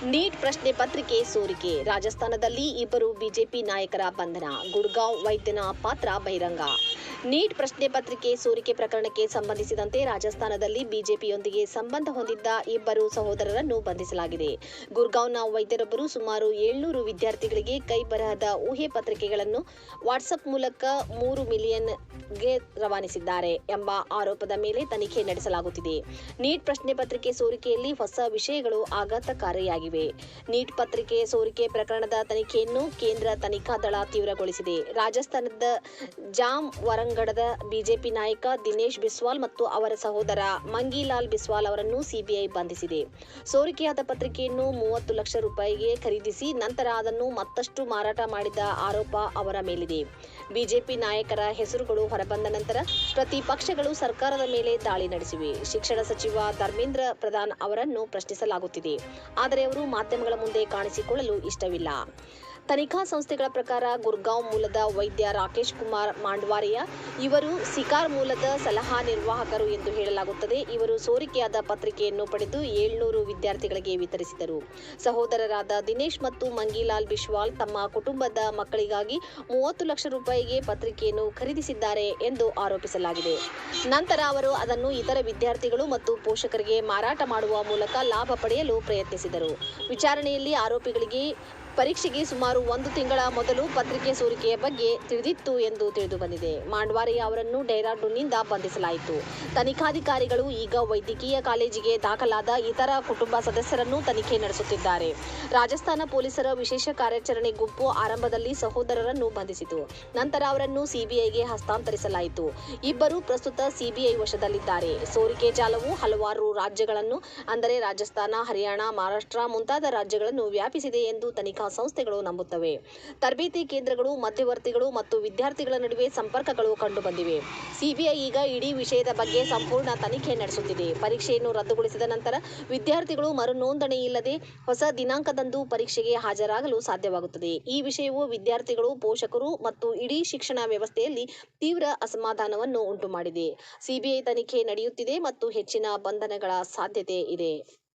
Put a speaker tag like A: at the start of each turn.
A: Neat ಪ್ರಶ್ನೆ ಪತ್ರಿಕೆ ಸೋರಿಕೆ. ರಾಜಸ್ಥಾನದಲ್ಲಿ ಇಬ್ಬರು ಬಿಜೆಪಿ ನಾಯಕರ ಬಂಧನ. ಗುಡ್ಗಾಂವ್ ವೈದ್ಯನ ಪಾತ್ರ ಬಹಿರಂಗ. ನೀಟ್ ಪ್ರಶ್ನೆ ಪತ್ರಿಕೆ ಸೋರಿಕೆ ಪ್ರಕರಣಕ್ಕೆ ಸಂಬಂಧಿಸಿದಂತೆ ರಾಜಸ್ಥಾನದಲ್ಲಿ ಬಿಜೆಪಿಯೊಂದಿಗೆ ಸಂಬಂಧ ಹೊಂದಿದ್ದ ಇಬ್ಬರು ಸಹೋದರರನ್ನು ಬಂಧಿಸಲಾಗಿದೆ. ಗುರ್ಗಾಂವ್ನ ವೈದ್ಯರೊಬ್ಬರು ಸುಮಾರು 700 ವಿದ್ಯಾರ್ಥಿಗಳಿಗೆ ಕೈ ಬರಹದ ಊಹೆ ಪತ್ರಿಕೆಗಳನ್ನು ವಾಟ್ಸಪ್ ಮೂಲಕ 3 ಮಿಲಿಯನ್ಗೆ ರವಾನಿಸಿದ್ದಾರೆ ಎಂಬ ಆರೋಪದ ಮೇಲೆ ತನಿಖೆ ನಡೆಸಲಾಗುತ್ತಿದೆ. ನೀಟ್ ಪ್ರಶ್ನೆ ಪತ್ರಿಕೆ ಸೋರಿಕೆಯಲ್ಲಿ ಹೊಸ ವಿಷಯಗಳು ಆಘಾತಕಾರಿಯಾಗಿವೆ. ನೀಟ್ ಪತ್ರಿಕೆ ಸೋರಿಕೆ ಪ್ರಕರಣದ ತನಿಖೆಯನ್ನು ಕೇಂದ್ರ ತನಿಖಾ ದಳ ತೀವ್ರಗೊಳಿಸಿದೆ. ರಾಜಸ್ಥಾನದ ಜಾಮವರಂಗಡದ ಬಿಜೆಪಿ ನಾಯಕ ದಿನೇಶ್ ಬಿಸ್ವಾಲ್ ಮತ್ತು ಅವರ ಸಹೋದರ ಮಂಗೀಲಾಲ್ ಬಿಸ್ವಾಲ್ ಅವರನ್ನು ಸಿಬಿಐ ಬಂಧಿಸಿದೆ. ಸೋರಿಕೆಯಾದ ಪತ್ರಿಕೆಯನ್ನು 30 ಲಕ್ಷ ರೂಪಾಯಿಗೆ ಖರೀದಿಸಿ ನಂತರ ಅದನ್ನು ಮತ್ತಷ್ಟು ಮಾರಾಟ ಮಾಡಿದ ಆರೋಪ ಅವರ ಮೇಲಿದೆ. ಬಿಜೆಪಿ ನಾಯಕರ ಹೆಸರುಗಳು ಹೊರಬಂದ ನಂತರ ಪ್ರತಿಪಕ್ಷಗಳು ಸರ್ಕಾರದ ಮೇಲೆ ದಾಳಿ ನಡೆಸಿವೆ. ಶಿಕ್ಷಣ ಸಚಿವ ಧರ್ಮೇಂದ್ರ ಪ್ರಧಾನ್ ಅವರನ್ನು ಪ್ರಶ್ನಿಸಲಾಗುತ್ತಿದೆ, ಆದರೆ ಅವರು ಮಾಧ್ಯಮಗಳ ಮುಂದೆ ಕಾಣಿಸಿಕೊಳ್ಳಲು ಇಷ್ಟವಿಲ್ಲ. ತನಿಖಾ ಸಂಸ್ಥೆಗಳ ಪ್ರಕಾರ ಗುರ್ಗಾಂವ್ ಮೂಲದ ವೈದ್ಯ ರಾಕೇಶ್ ಕುಮಾರ್ ಮಾಂಡ್ವಾರಿಯಾ ಇವರು ಸಿಕಾರ್ ಮೂಲದ ಸಲಹಾ ನಿರ್ವಾಹಕರು ಎಂದು ಹೇಳಲಾಗುತ್ತದೆ. ಇವರು ಸೋರಿಕೆಯಾದ ಪತ್ರಿಕೆಯನ್ನು ಪಡೆದು 700 ವಿದ್ಯಾರ್ಥಿಗಳಿಗೆ ವಿತರಿಸಿದರು. ಸಹೋದರರಾದ ದಿನೇಶ್ ಮತ್ತು ಮಂಗೀಲಾಲ್ ಬಿಸ್ವಾಲ್ ತಮ್ಮ ಕುಟುಂಬದ ಮಕ್ಕಳಿಗಾಗಿ 30 ಲಕ್ಷ ರೂಪಾಯಿಗೆ ಪತ್ರಿಕೆಯನ್ನು ಖರೀದಿಸಿದ್ದಾರೆ ಎಂದು ಆರೋಪಿಸಲಾಗಿದೆ. ನಂತರ ಅವರು ಅದನ್ನು ಇತರ ವಿದ್ಯಾರ್ಥಿಗಳು ಮತ್ತು ಪೋಷಕರಿಗೆ ಮಾರಾಟ ಮಾಡುವ ಮೂಲಕ ಲಾಭ ಪಡೆಯಲು ಪ್ರಯತ್ನಿಸಿದರು. ವಿಚಾರಣೆಯಲ್ಲಿ ಆರೋಪಿಗಳಿಗೆ ಪರೀಕ್ಷೆಗೆ ಸುಮಾರು 1 ತಿಂಗಳ ಮೊದಲು ಪತ್ರಿಕೆ ಸೋರಿಕೆಯ ಬಗ್ಗೆ ತಿಳಿದಿತ್ತು ಎಂದು ತಿಳಿದುಬಂದಿದೆ. ಮಾಂಡ್ವಾರಿಯಾ ಅವರನ್ನು ಡೆಹ್ರಾಡೂನ್ನಿಂದ ಬಂಧಿಸಲಾಯಿತು. ತನಿಖಾಧಿಕಾರಿಗಳು ಈಗ ವೈದ್ಯಕೀಯ ಕಾಲೇಜಿಗೆ ದಾಖಲಾದ ಇತರ ಕುಟುಂಬ ಸದಸ್ಯರನ್ನು ತನಿಖೆ ನಡೆಸುತ್ತಿದ್ದಾರೆ. ರಾಜಸ್ಥಾನ ಪೊಲೀಸರ ವಿಶೇಷ ಕಾರ್ಯಾಚರಣೆ ಗುಂಪು ಆರಂಭದಲ್ಲಿ ಸಹೋದರರನ್ನು ಬಂಧಿಸಿತು. ನಂತರ ಅವರನ್ನು ಸಿಬಿಐಗೆ ಹಸ್ತಾಂತರಿಸಲಾಯಿತು. ಇಬ್ಬರು ಪ್ರಸ್ತುತ ಸಿಬಿಐ ವಶದಲ್ಲಿದ್ದಾರೆ. ಸೋರಿಕೆ ಜಾಲವು ಹಲವಾರು ರಾಜ್ಯಗಳನ್ನು ಅಂದರೆ ರಾಜಸ್ಥಾನ, ಹರಿಯಾಣ, ಮಹಾರಾಷ್ಟ್ರ ಮುಂತಾದ ರಾಜ್ಯಗಳನ್ನು ವ್ಯಾಪಿಸಿದೆ ಎಂದು ತನಿಖಾ ಸಂಸ್ಥೆಗಳು ನಂಬುತ್ತವೆ. ತರಬೇತಿ ಕೇಂದ್ರಗಳು, ಮಧ್ಯವರ್ತಿಗಳು ಮತ್ತು ವಿದ್ಯಾರ್ಥಿಗಳ ನಡುವೆ ಸಂಪರ್ಕಗಳು ಕಂಡುಬಂದಿವೆ. ಸಿಬಿಐ ಈಗ ಇಡೀ ವಿಷಯದ ಬಗ್ಗೆ ಸಂಪೂರ್ಣ ತನಿಖೆ ನಡೆಸುತ್ತಿದೆ. ಪರೀಕ್ಷೆಯನ್ನು ರದ್ದುಗೊಳಿಸಿದ ನಂತರ ವಿದ್ಯಾರ್ಥಿಗಳು ಮರುನೋಂದಣಿಯಿಲ್ಲದೆ ಹೊಸ ದಿನಾಂಕದಂದು ಪರೀಕ್ಷೆಗೆ ಹಾಜರಾಗಲು ಸಾಧ್ಯವಾಗುತ್ತದೆ. ಈ ವಿಷಯವು ವಿದ್ಯಾರ್ಥಿಗಳು, ಪೋಷಕರು ಮತ್ತು ಇಡೀ ಶಿಕ್ಷಣ ವ್ಯವಸ್ಥೆಯಲ್ಲಿ ತೀವ್ರ ಅಸಮಾಧಾನವನ್ನು ಉಂಟುಮಾಡಿದೆ. ಸಿಬಿಐ ತನಿಖೆ ನಡೆಯುತ್ತಿದೆ ಮತ್ತು ಹೆಚ್ಚಿನ ಬಂಧನಗಳ ಸಾಧ್ಯತೆ ಇದೆ.